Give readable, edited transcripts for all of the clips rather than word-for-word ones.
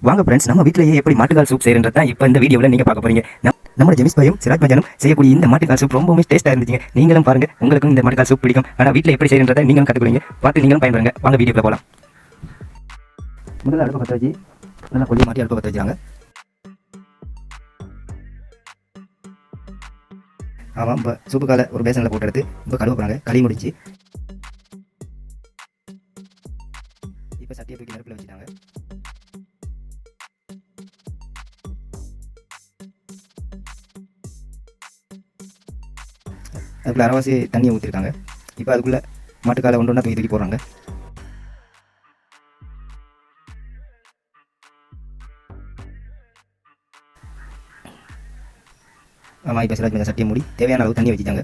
வாங்க ஃப்ரெண்ட்ஸ், நம்ம வீட்டிலேயே எப்படி மாட்டுக்கால் சூப் செய்யறத தான் இப்போ இந்த வீடியோவில் நீங்கள் பார்க்க போறீங்க. நம்ம ஜெமிஸ் பாயும் சிராஜ் மஜானும் செய்யக்கூடிய இந்த மாட்டுக்கால் சூப் ரொம்பவே டேஸ்ட்டாக இருந்துச்சுங்க. நீங்களும் பாருங்க, உங்களுக்கும் இந்த மாட்டுக்கால் சூப் பிடிக்கும். ஆனால் வீட்டில் எப்படி செய்யறதை நீங்களும் கற்றுக்குறீங்க, பார்த்து நீங்களும் பயன்படுங்க. வாங்க வீடியோவில் போகலாம். முதல்ல அடுப்பை பற்ற வச்சு நல்லா கொல்லி மாட்டி அடுப்பை பற்ற வச்சுருக்காங்க. ஆமாம், இப்போ சூப்பு காலை ஒரு பேசனில் போட்டு எடுத்து இப்போ கழுவ போகிறாங்க. களி முடிச்சு இப்போ சட்டியை தூக்கி நெருப்பில் வச்சுட்டாங்க. அதுக்குள்ள அரைவாசி தண்ணியை ஊற்றிருக்காங்க. இப்போ அதுக்குள்ளே மாட்டுக்காலை ஒன்று ஒன்றா தூக்கி போடுறாங்க. ஆமாம், இப்போ சிராஜ் மஜா சட்டியை மூடி தேவையான அளவு தண்ணி வச்சுட்டாங்க.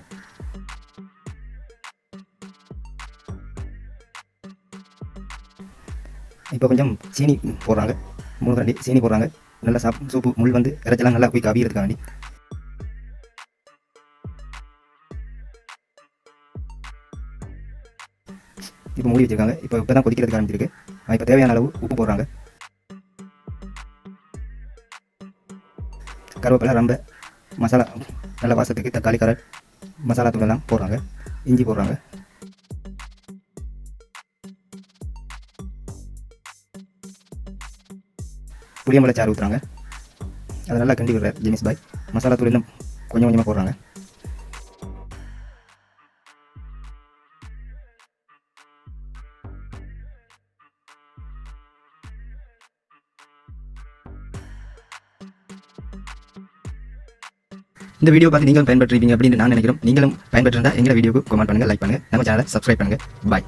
இப்போ கொஞ்சம் சீனி போடுறாங்க. 3 கரண்டி சீனி போடுறாங்க. நல்லா சூப்பு முள் வந்து இறைச்சலாம் நல்லா போய் கவியறதுக்காக வேண்டி. இப்போ மூடி வச்சிருக்காங்க. இப்போ தான் கொதிக்கிறதுக்கு ஆரம்பிச்சிருக்கு. இப்போ தேவையான அளவு உப்பு போடுறாங்க. கருவேப்பிலை, ரம்பை, மசாலா நல்ல வாசத்துக்கு தக்காளி, கரட், மசாலா தூளெல்லாம் போடுறாங்க. இஞ்சி போடுறாங்க. புளியம்பழ சாறு ஊற்றுறாங்க. அதை நல்லா கிண்டி விடுறார் ஜெமிஸ் பாய். மசாலா தூள் இன்னும் கொஞ்சம் கொஞ்சமாக போடுறாங்க. இந்த வீடியோ பார்த்து நீங்களும் பயன்பெற்றிருப்பீங்க அப்படின்னு நான் நினைக்கிறேன். நீங்களும் பயன்பெற்றிருந்தால் எங்களை வீடியோக்கு கமெண்ட் பண்ணுங்கள், லைக் பண்ணுங்கள், நம்ம சேனலை சப்ஸ்கிரைப் பண்ணுங்கள். பாய்.